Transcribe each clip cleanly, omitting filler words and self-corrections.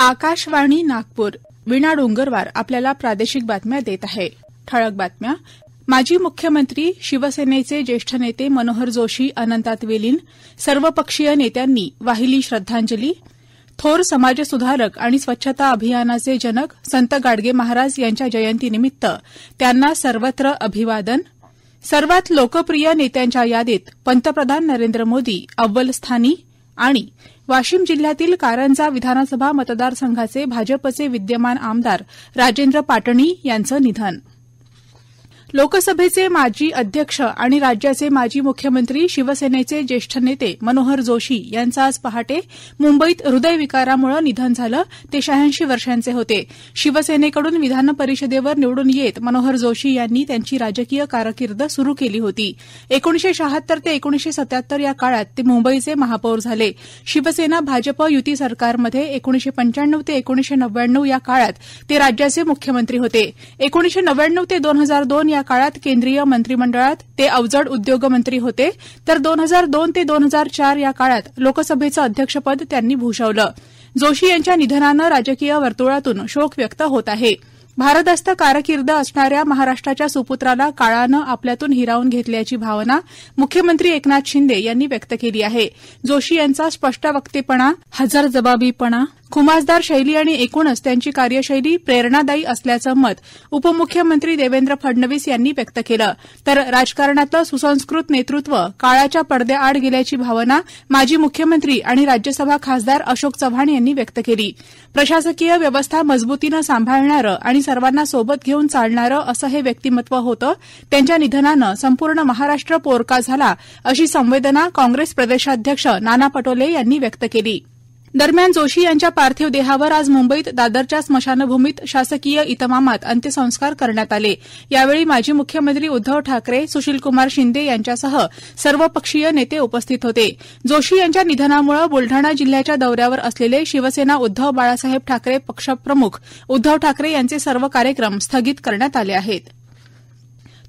आकाशवाणी नागपूर वीणा डोंगरवार आपल्याला प्रादेशिक बातम्या देत आहे. ठळक बातम्या. माजी मुख्यमंत्री शिवसेनेचे ज्येष्ठ नेते मनोहर जोशी अनंतात विलीन. सर्वपक्षीय नेत्यांनी वाहिली श्रद्धांजली. थोर समाजसुधारक आणि स्वच्छता अभियानाचे जनक संत गाडगे महाराज यांच्या जयंतीनिमित्त त्यांना सर्वत्र अभिवादन. सर्वात लोकप्रिय नेत्यांच्या यादीत पंतप्रधान नरेंद्र मोदी अव्वल स्थानी. आणि वाशिम जिल्ह्यातील कारंजा विधानसभा मतदारसंघाचे भाजपचे विद्यमान आमदार राजेंद्र पाटणी यांचं निधन. लोकसभेचे माजी अध्यक्ष आणि राज्याचे माजी मुख्यमंत्री शिवसेनेचे ज्येष्ठ नेते मनोहर जोशी यांचं आज पहाटे मुंबईत हृदयविकारामुळे निधन झालं. ते 86 वर्षांचे होते. शिवसेनेकडून विधान परिषदेवर निवडून येत मनोहर जोशी यांनी त्यांची राजकीय कारकीर्द सुरू केली होती. 1976 ते 1977 या काळात ते मुंबईचे महापौर झाले. शिवसेना भाजप युती सरकारमध्ये 1995 ते 1999 या काळात ते राज्याचे मुख्यमंत्री होते. 1999 ते 2002 या काळात केंद्रीय मंत्रिमंडळात ते अवजड उद्योगमंत्री होते. तर 2002 ते 2004 या काळात लोकसभेचं अध्यक्षपद त्यांनी भूषवलं. जोशी यांच्या निधनानं राजकीय वर्तुळातून शोक व्यक्त होत आहे. भारदस्त कारकीर्द असणाऱ्या महाराष्ट्राच्या सुपुत्राला काळानं आपल्यातून हिरावून घेतल्याची भावना मुख्यमंत्री एकनाथ शिंदे यांनी व्यक्त केली आहे. जोशी यांचा स्पष्ट वक्तेपणा, हजरजबाबीपणा, खुमासदार शैली आणि एकूणच त्यांची कार्यशैली प्रेरणादायी असल्याचं मत उपमुख्यमंत्री देवेंद्र फडणवीस यांनी व्यक्त केलं. तर राजकारणातलं सुसंस्कृत नेतृत्व काळाच्या पडद्याआड गेल्याची भावना माजी मुख्यमंत्री आणि राज्यसभा खासदार अशोक चव्हाण यांनी व्यक्त केली. प्रशासकीय व्यवस्था मजबूतीनं सांभाळणारं आणि सर्वांना सोबत घेऊन चालणारं असं हे व्यक्तिमत्व होतं. त्यांच्या निधनानं संपूर्ण महाराष्ट्र पोरका झाला, अशी संवेदना काँग्रेस प्रदेशाध्यक्ष नाना पटोले यांनी व्यक्त केली. दरम्यान जोशी यांच्या पार्थिव देहावर आज मुंबईत दादरच्या स्मशानभूमीत शासकीय इतमामात अंत्यसंस्कार करण्यात आले. यावेळी माजी मुख्यमंत्री उद्धव ठाकरे, सुशीलकुमार शिंदे यांच्यासह सर्वपक्षीय नेते उपस्थित होते. जोशी यांच्या निधनामुळे बुलढाणा जिल्ह्याच्या दौऱ्यावर असलेले शिवसेना उद्धव बाळासाहेब ठाकरे पक्षप्रमुख उद्धव ठाकरे यांचे सर्व कार्यक्रम स्थगित करण्यात आले आहेत.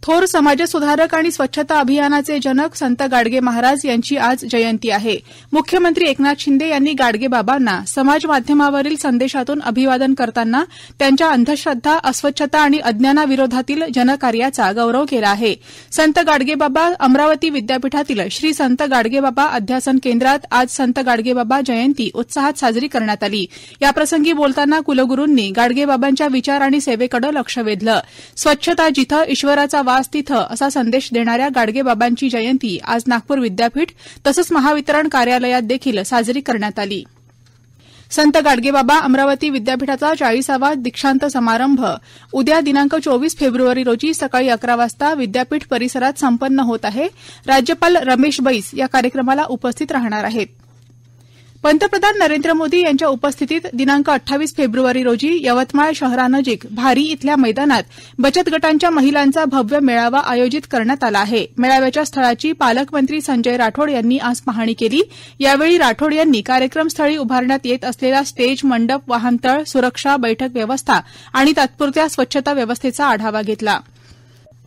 थोर समाजसुधारक आणि स्वच्छता अभियानाचे जनक संत गाडगे महाराज यांची आज जयंती आहे. मुख्यमंत्री एकनाथ शिंदे यांनी गाडगे बाबांना समाज माध्यमावरील संदेशातून अभिवादन करताना त्यांच्या अंधश्रद्धा, अस्वच्छता आणि अज्ञानाविरोधातील जनकार्याचा गौरव केला आहे. संत गाडगेबाबा अमरावती विद्यापीठातील श्री संत गाडगेबाबा अध्यासन केंद्रात आज संत गाडगेबाबा जयंती उत्साहात साजरी करण्यात आली. याप्रसंगी बोलताना कुलगुरूंनी गाडगेबाबांच्या विचार आणि सेवेकडे लक्ष वेधलं. स्वच्छता जिथं ईश्वराचा वास तिथं असा संदेश देणाऱ्या गाडगेबाबांची जयंती आज नागपूर विद्यापीठ तसंच महावितरण कार्यालयात देखील साजरी करण्यात आली. संत गाडगेबाबा अमरावती विद्यापीठाचा 40वा दीक्षांत समारंभ उद्या दिनांक 24 फेब्रुवारी रोजी सकाळी 11 वाजता विद्यापीठ परिसरात संपन्न होत आहे. राज्यपाल रमेश बैस या कार्यक्रमाला उपस्थित राहणार आहेत. पंतप्रधान नरेंद्र मोदी यांच्या उपस्थितीत दिनांक 28 फेब्रुवारी रोजी यवतमाळ शहरानजीक भारी इथल्या मैदानात बचत गटांच्या महिलांचा भव्य मेळावा आयोजित करण्यात आला आहे. मेळाव्याच्या स्थळाची पालकमंत्री संजय राठोड यांनी आज पाहणी केली. यावेळी राठोड यांनी कार्यक्रमस्थळी उभारण्यात येत असलेला स्टेज, मंडप, वाहनतळ, सुरक्षा, बैठक व्यवस्था आणि तात्पुरत्या स्वच्छता व्यवस्थेचा आढावा घेतला.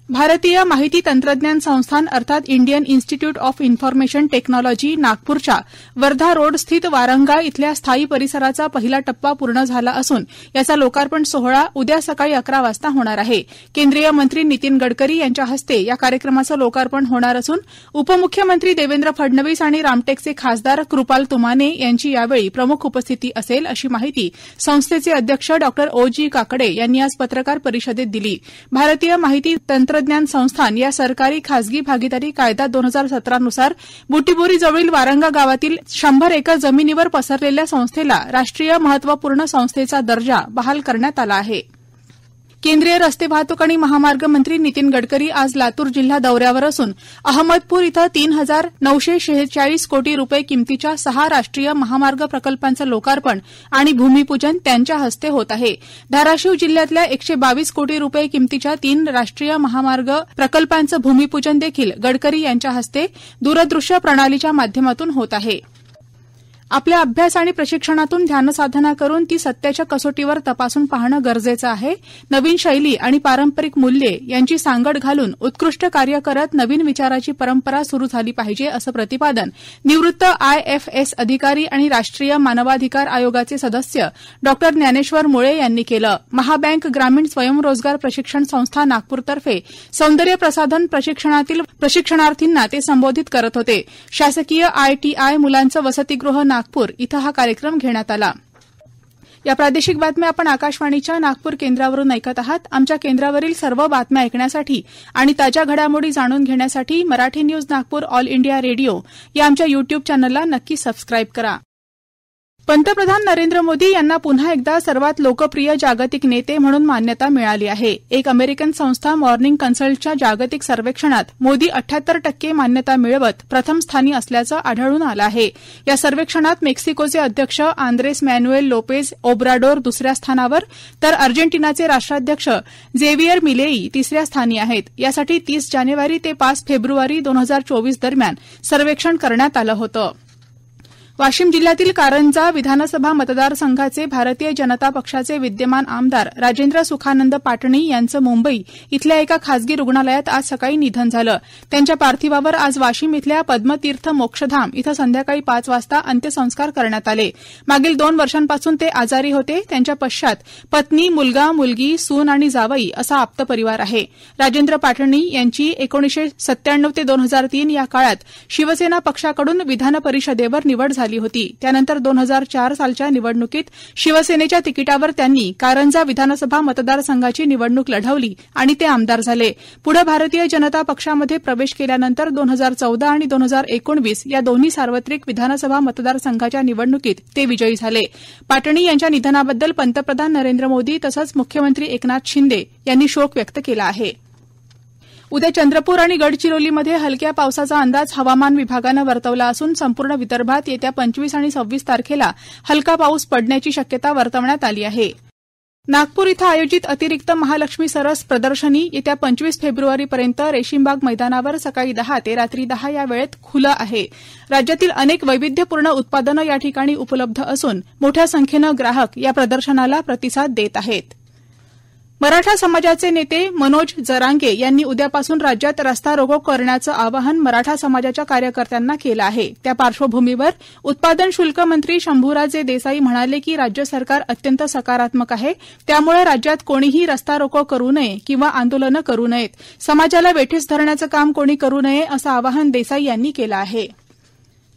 भारतीय माहिती तंत्रज्ञान संस्थान अर्थात Indian institute of information technology नागपूरच्या वर्धा रोड स्थित वारंगा इथल्या स्थायी परिसराचा पहिला टप्पा पूर्ण झाला असून याचा लोकार्पण सोहळा उद्या सकाळी 11 वाजता होणार आहे. केंद्रीय मंत्री नितीन गडकरी यांच्या हस्ते या कार्यक्रमाचं लोकार्पण होणार असून उपमुख्यमंत्री देवेंद्र फडणवीस आणि रामटेकचे खासदार कृपाल तुमाने यांची यावेळी प्रमुख उपस्थिती असेल, अशी माहिती संस्थेचे अध्यक्ष डॉ ओ.जी. काकडे यांनी आज पत्रकार परिषदेत दिली. भारतीय माहिती तंत्रज्ञान संस्थान या सरकारी खासगी भागीदारी कायदा 2017 नुसार बुटीबोरीजवळील वारंगा गावातील 100 एकर जमिनीवर पसरलेल्या संस्थेला राष्ट्रीय महत्वपूर्ण संस्थेचा दर्जा बहाल करण्यात आला आहे. केंद्रीय रस्ते वाहतूक आणि महामार्ग मंत्री नितीन गडकरी आज लातूर जिल्हा दौऱ्यावर असून अहमदपूर इथं 3,946 कोटी रुपये किमतीच्या 6 राष्ट्रीय महामार्ग प्रकल्पांचं लोकार्पण आणि भूमिपूजन त्यांच्या हस्ते होत आहे. धाराशिव जिल्ह्यातल्या 122 कोटी रुपये किमतीच्या 3 राष्ट्रीय महामार्ग प्रकल्पांचं भूमिपूजन देखील गडकरी यांच्या हस्ते दूरदृश्य प्रणालीच्या माध्यमातून होत आहे. आपल्या अभ्यास आणि प्रशिक्षणातून ध्यानसाधना करून ती सत्याच्या कसोटीवर तपासून पाहणं गरजेचं आहे. नवीन शैली आणि पारंपरिक मूल्ये यांची सांगड घालून उत्कृष्ट कार्य करत नवीन विचाराची परंपरा सुरू झाली पाहिजे असं प्रतिपादन निवृत्त IFS अधिकारी आणि राष्ट्रीय मानवाधिकार आयोगाचे सदस्य डॉ. ज्ञानेश्वर मुळे यांनी केलं. महाबँक ग्रामीण स्वयंरोजगार प्रशिक्षण संस्था नागपूरतर्फे सौंदर्य प्रसाधन प्रशिक्षणातील प्रशिक्षणार्थींना ते संबोधित करत होते. शासकीय ITI मुलांचं वसतिगृह नागपूर इथं हा कार्यक्रम घेण्यात आला. या प्रादेशिक बातम्या आपण आकाशवाणीच्या नागपूर केंद्रावरून ऐकत आहात. आमच्या केंद्रावरील सर्व बातम्या ऐकण्यासाठी आणि ताज्या घडामोडी जाणून घेण्यासाठी Marathi news Nagpur all India radio या आमच्या युट्यूब चॅनलला नक्की सबस्क्राईब करा. पंतप्रधान नरेंद्र मोदी यांना पुन्हा एकदा सर्वात लोकप्रिय जागतिक नेते म्हणून मान्यता मिळाली आहे. एक अमेरिकन संस्था मॉर्निंग कन्सल्टच्या जागतिक सर्वेक्षणात मोदी 78% मान्यता मिळवत प्रथम स्थानी असल्याचं आढळून आलं आहे. या सर्वेक्षणात मेक्सिकोचे अध्यक्ष आंद्रेस मॅन्युएल लोपेज ओब्राडोर दुसऱ्या स्थानावर तर अर्जेंटिनाचे राष्ट्राध्यक्ष झेवियर मिलेई तिसऱ्या स्थानी आहेत. यासाठी 30 जानेवारी ते 5 फेब्रुवारी 2024 दरम्यान सर्वेक्षण करण्यात आलं होतं. वाशिम जिल्ह्यातील कारंजा विधानसभा मतदारसंघाचे भारतीय जनता पक्षाचे विद्यमान आमदार राजेंद्र सुखानंद पाटणी यांचं मुंबई इथल्या एका खासगी रुग्णालयात आज सकाळी निधन झालं. त्यांच्या पार्थिवावर आज वाशिम इथल्या पद्मतीर्थ मोक्षधाम इथं संध्याकाळी 5 वाजता अंत्यसंस्कार करण्यात आले. मागील 2 वर्षांपासून ते आजारी होते. त्यांच्या पश्चात पत्नी, मुलगा, मुलगी, सून आणि जावई असा आप्त परिवार आहे. राजेंद्र पाटणी यांची 1997 ते 2003 या काळात शिवसेना पक्षाकडून विधान परिषदेवर निवड झाली होती. त्यानंतर 2004 सालच्या निवडणुकीत शिवसेनेच्या तिकिटावर त्यांनी कारंजा विधानसभा मतदारसंघाची निवडणूक लढवली आणि ते आमदार झाले. पुढे भारतीय जनता पक्षामध्ये प्रवेश केल्यानंतर 2014 आणि 2019 या दोन्ही सार्वत्रिक विधानसभा मतदारसंघाच्या निवडणुकीत ते विजयी झाले. पाटणी यांच्या निधनाबद्दल पंतप्रधान नरेंद्र मोदी तसंच मुख्यमंत्री एकनाथ शिंदे यांनी शोक व्यक्त केला आहे. उद्या चंद्रपूर आणि गडचिरोलीमध्ये हलक्या पावसाचा अंदाज हवामान विभागानं वर्तवला असून संपूर्ण विदर्भात येत्या 25 आणि 26 तारखेला हलका पाऊस पडण्याची शक्यता वर्तवण्यात आली आहे. नागपूर इथं आयोजित अतिरिक्त महालक्ष्मी सरस प्रदर्शनी येत्या 25 फेब्रुवारीपर्यंत रेशीमबाग मैदानावर सकाळी 10 ते रात्री 10 या वेळेत खुलं आहे. राज्यातील अनेक वैविध्यपूर्ण उत्पादनं या ठिकाणी उपलब्ध असून मोठ्या संख्येनं ग्राहक या प्रदर्शनाला प्रतिसाद देत आहेत. मराठा समाजाचे नेते मनोज जरांगे यांनी उद्यापासून राज्यात रस्ता रोको करण्याचं आवाहन मराठा समाजाच्या कार्यकर्त्यांना केलं आहे. त्या पार्श्वभूमीवर उत्पादन शुल्क मंत्री शंभूराजे देसाई म्हणाले की राज्य सरकार अत्यंत सकारात्मक आहे. त्यामुळे राज्यात कोणीही रस्ता रोको करू नये किंवा आंदोलनं करू नयेत. समाजाला वेठीस धरण्याचं काम कोणी करू नये असं आवाहन देसाई यांनी केलं आहे.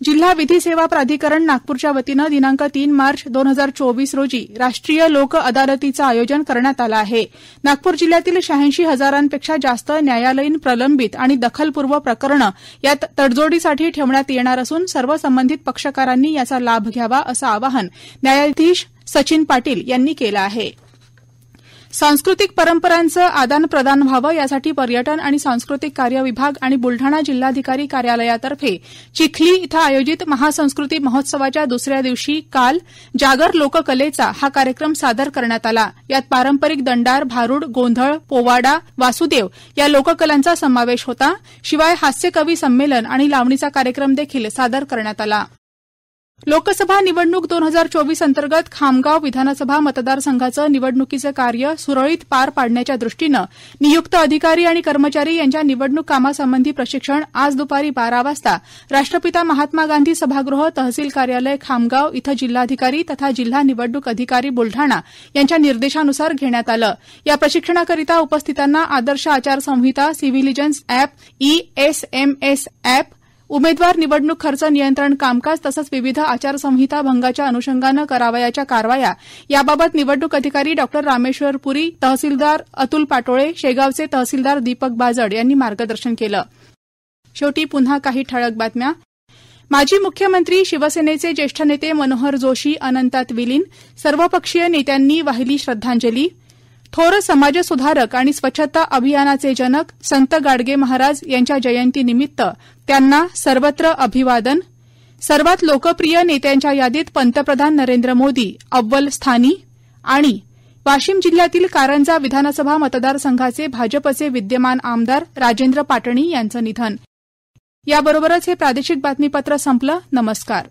जिल्हा विधी सेवा प्राधिकरण नागपूरच्या वतीनं दिनांक 3 मार्च 2024 रोजी राष्ट्रीय लोक अदालतीचं आयोजन करण्यात आलं आहे. नागपूर जिल्ह्यातील 86,000पेक्षा जास्त न्यायालयीन प्रलंबित आणि दखलपूर्व प्रकरणं यात तडजोडीसाठी ठेवण्यात येणार असून सर्व संबंधित पक्षकारांनी याचा लाभ घ्यावा असं आवाहन न्यायाधीश सचिन पाटील यांनी केलं आहे. सांस्कृतिक परंपरांचं आदानप्रदान व्हावं यासाठी पर्यटन आणि सांस्कृतिक कार्य विभाग आणि बुलढाणा जिल्हाधिकारी कार्यालयातर्फे चिखली इथं आयोजित महासंस्कृती महोत्सवाच्या दुसऱ्या दिवशी काल जागर लोककलेचा हा कार्यक्रम सादर करण्यात आला. यात पारंपरिक दंडार, भारूड, गोंधळ, पोवाडा, वासुदेव या लोककलांचा समावेश होता. शिवाय हास्यकवी संमेलन आणि लावणीचा कार्यक्रम देखील सादर करण्यात आला. लोकसभा निवडणूक 2024 अंतर्गत खामगाव विधानसभा मतदारसंघाचं निवडणुकीचं कार्य सुरळीत पार पाडण्याच्या दृष्टीनं नियुक्त अधिकारी आणि कर्मचारी यांच्या निवडणूक कामासंबंधी प्रशिक्षण आज दुपारी 12 वाजता राष्ट्रपिता महात्मा गांधी सभागृह तहसील कार्यालय खामगाव इथं जिल्हाधिकारी तथा जिल्हा निवडणूक अधिकारी बुलढाणा यांच्या निर्देशानुसार घेण्यात आलं. या प्रशिक्षणाकरिता उपस्थितांना आदर्श आचारसंहिता, सिव्हिलिजन्स अॅप, ESMS अॅप, उमेदवार निवडणूक खर्च नियंत्रण कामकाज तसंच विविध आचारसंहिता भंगाच्या अनुषंगानं करावयाच्या कारवाया याबाबत निवडणूक अधिकारी डॉ. रामेश्वर पुरी, तहसीलदार अतुल पाटोळे, शेगावचे तहसीलदार दीपक बाजड यांनी मार्गदर्शन केलं. शेवटी पुन्हा काही ठळक बातम्या. माजी मुख्यमंत्री शिवसेनेचे ज्येष्ठ नेते मनोहर जोशी अनंतात विलीन, सर्वपक्षीय नेत्यांनी वाहिली श्रद्धांजली. थोर समाजसुधारक आणि स्वच्छता अभियानाचे जनक संत गाडगे महाराज यांच्या जयंतीनिमित्त त्यांना सर्वत्र अभिवादन. सर्वात लोकप्रिय नेत्यांच्या यादीत पंतप्रधान नरेंद्र मोदी अव्वल स्थानी. आणि वाशिम जिल्ह्यातील कारंजा विधानसभा मतदारसंघाचे भाजपचे विद्यमान आमदार राजेंद्र पाटणी यांचं निधन. याबरोबरच हे प्रादेशिक बातमीपत्र संपलं. नमस्कार.